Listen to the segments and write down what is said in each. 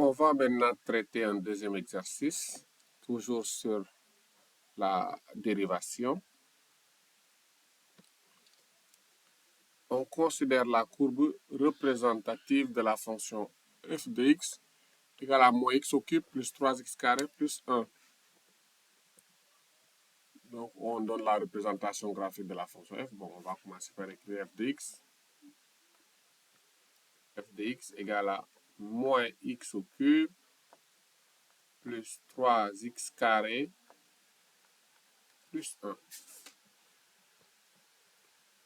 On va maintenant traiter un deuxième exercice, toujours sur la dérivation. On considère la courbe représentative de la fonction f de x égale à moins x au cube plus 3x carré plus 1. Donc, on donne la représentation graphique de la fonction f. Bon, on va commencer par écrire f de x. F de x égale à moins x au cube plus 3x carré plus 1.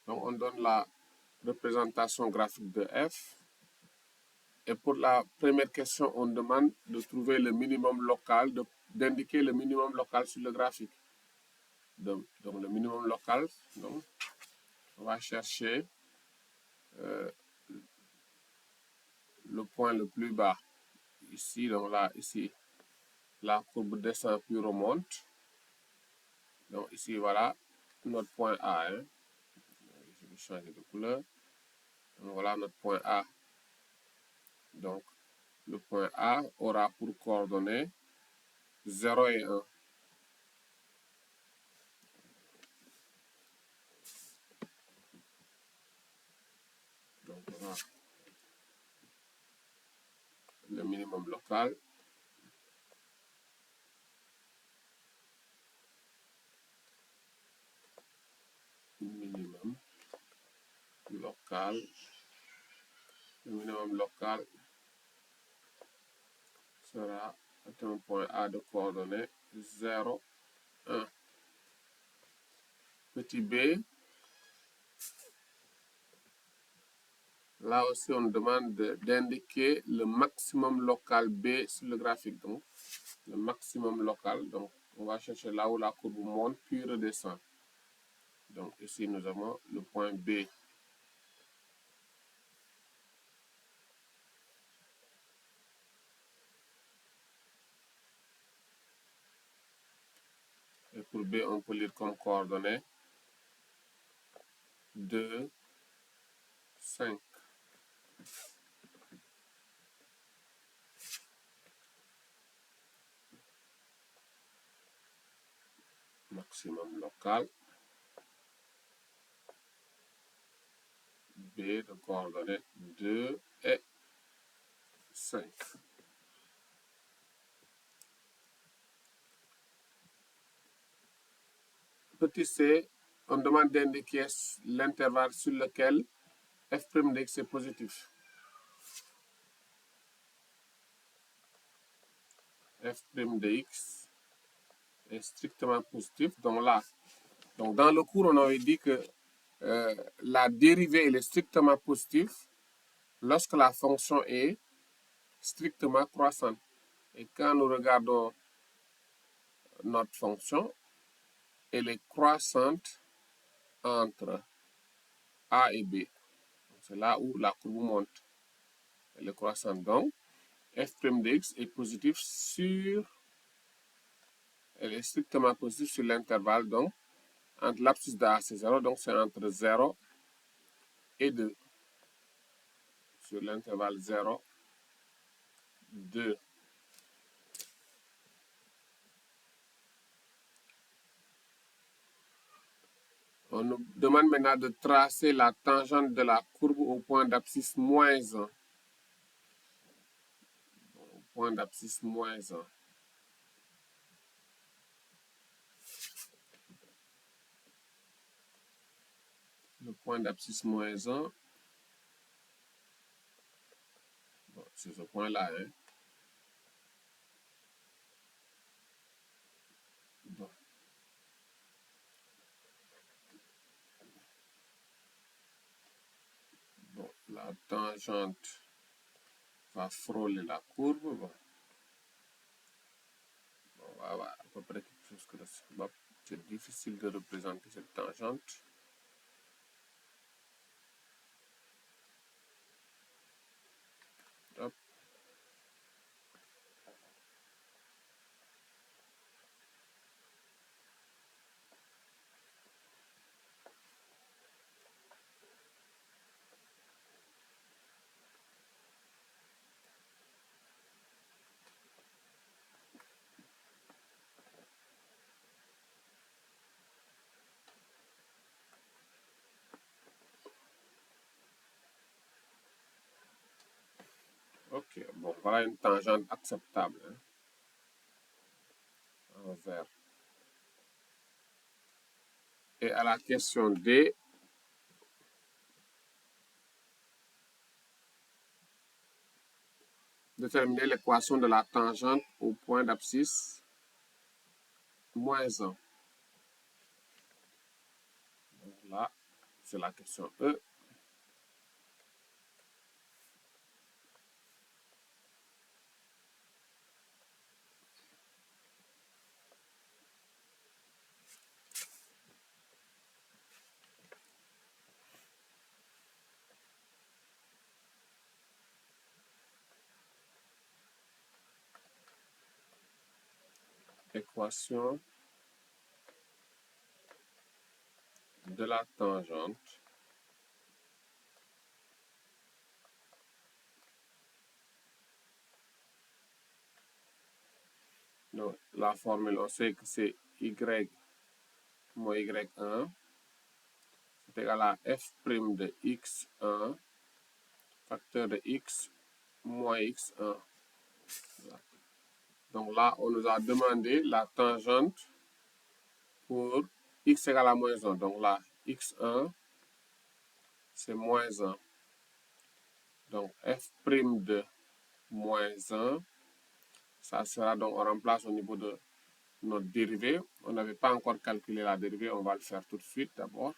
Donc, on donne la représentation graphique de f. Et pour la première question, on demande de trouver le minimum local, d'indiquer le minimum local sur le graphique. Donc le minimum local, donc, on va chercher le point le plus bas. Ici, donc là, ici, la courbe descend puis remonte. Donc ici, voilà, notre point A. Hein. Je vais changer de couleur. Donc voilà notre point A. Donc, le point A aura pour coordonnées 0 et 1. Donc, voilà le minimum local. Minimum local. Le minimum local sera un point A de coordonnées 0, 1. Petit b, là aussi on demande d'indiquer le maximum local b sur le graphique. Donc, le maximum local, donc on va chercher là où la courbe monte puis redescend. Donc ici nous avons le point B. Et pour B, on peut lire comme coordonnées 2, 5. Maximum local. B de coordonnées 2 et 5. Petit c, on demande d'indiquer l'intervalle sur lequel f' de x est positif. F' de x est strictement positif. Donc là, donc dans le cours, on avait dit que la dérivée elle est strictement positive lorsque la fonction est strictement croissante. Et quand nous regardons notre fonction, elle est croissante entre A et B. C'est là où la courbe monte. Elle est croissante. Donc, f' de x est positif sur... Elle est strictement positive sur l'intervalle, donc, entre l'abscisse de A, c'est 0, donc c'est entre 0 et 2. Sur l'intervalle 0, 2. On nous demande maintenant de tracer la tangente de la courbe au point d'abscisse moins 1. Au point d'abscisse moins 1. Le point d'abscisse moins 1, bon, c'est ce point-là. Hein. Bon. Bon, la tangente va frôler la courbe. Bon. Bon, on va avoir à peu près quelque chose que c'est difficile de représenter cette tangente. Hop. Ok, bon, voilà une tangente acceptable, hein, en vert. Et à la question D, déterminer l'équation de la tangente au point d'abscisse moins 1. Donc là, c'est la question E. Équation de la tangente donc la formule, on sait que c'est y moins y1 est égal à f' de x1 facteur de x moins x1. Voilà. Donc là, on nous a demandé la tangente pour x égale à moins 1. Donc là, x1, c'est moins 1. Donc f' de moins 1, ça sera donc, on remplace au niveau de notre dérivée. On n'avait pas encore calculé la dérivée, on va le faire tout de suite d'abord.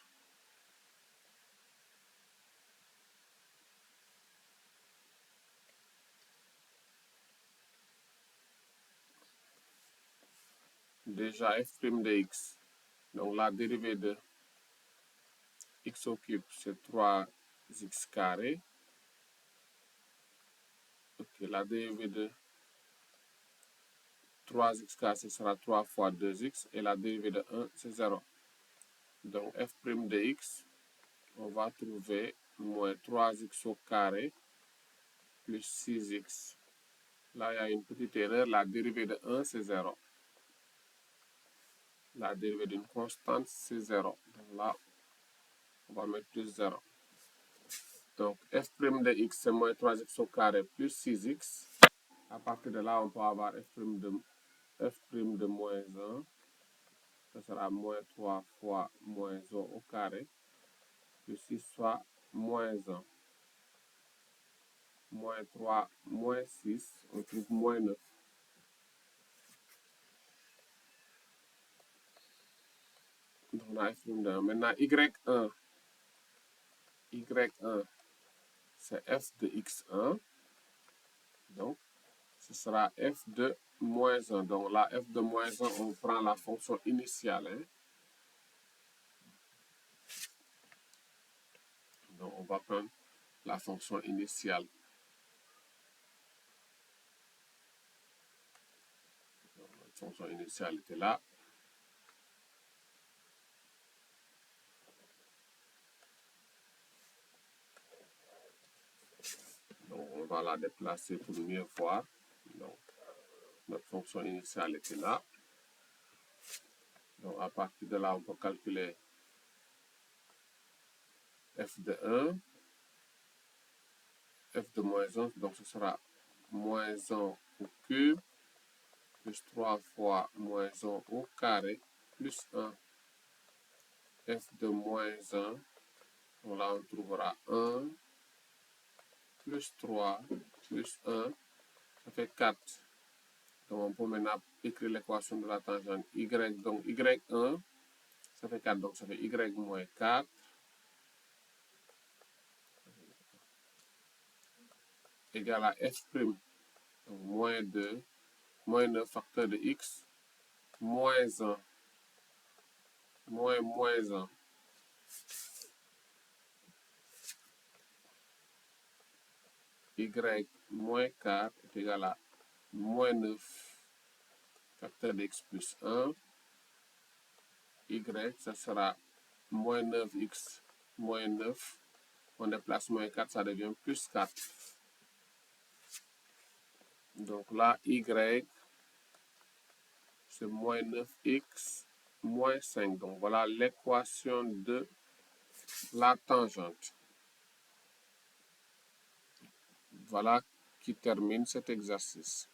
Déjà f' de x, donc la dérivée de x au cube, c'est 3x carré. Ok, la dérivée de 3x carré, ce sera 3 fois 2x, et la dérivée de 1, c'est 0. Donc f' de x, on va trouver moins 3x au carré plus 6x. Là, il y a une petite erreur, la dérivée de 1, c'est 0. La dérivée d'une constante, c'est 0. Donc là, on va mettre plus 0. Donc, f' de x, c'est moins 3x au carré plus 6x. À partir de là, on peut avoir f' de moins 1. Ce sera moins 3 fois moins 1 au carré. Plus 6 soit moins 1. Moins 3, moins 6, on trouve moins 9. Donc, on a f' de 1. Maintenant, y1. Y1, c'est f de x1. Donc, ce sera f de moins 1. Donc là, f de moins 1, on prend la fonction initiale. Hein. Donc, on va prendre la fonction initiale. Donc, la fonction initiale était là. Donc, on va la déplacer pour mieux voir. Donc, notre fonction initiale était là. Donc, à partir de là, on peut calculer f de 1, f de moins 1, donc ce sera moins 1 au cube, plus 3 fois moins 1 au carré, plus 1. F de moins 1, donc là on trouvera 1, plus 3, plus 1, ça fait 4. Donc on peut maintenant écrire l'équation de la tangente y, donc y1, ça fait 4, donc ça fait y moins 4. Égale à f', donc moins 2, moins 9 facteur de x, moins 1, moins 1. Y moins 4 est égal à moins 9 facteur de x plus 1. Y, ça sera moins 9x moins 9. On déplace moins 4, ça devient plus 4. Donc là, y, c'est moins 9x moins 5. Donc voilà l'équation de la tangente. Voilà qui termine cet exercice.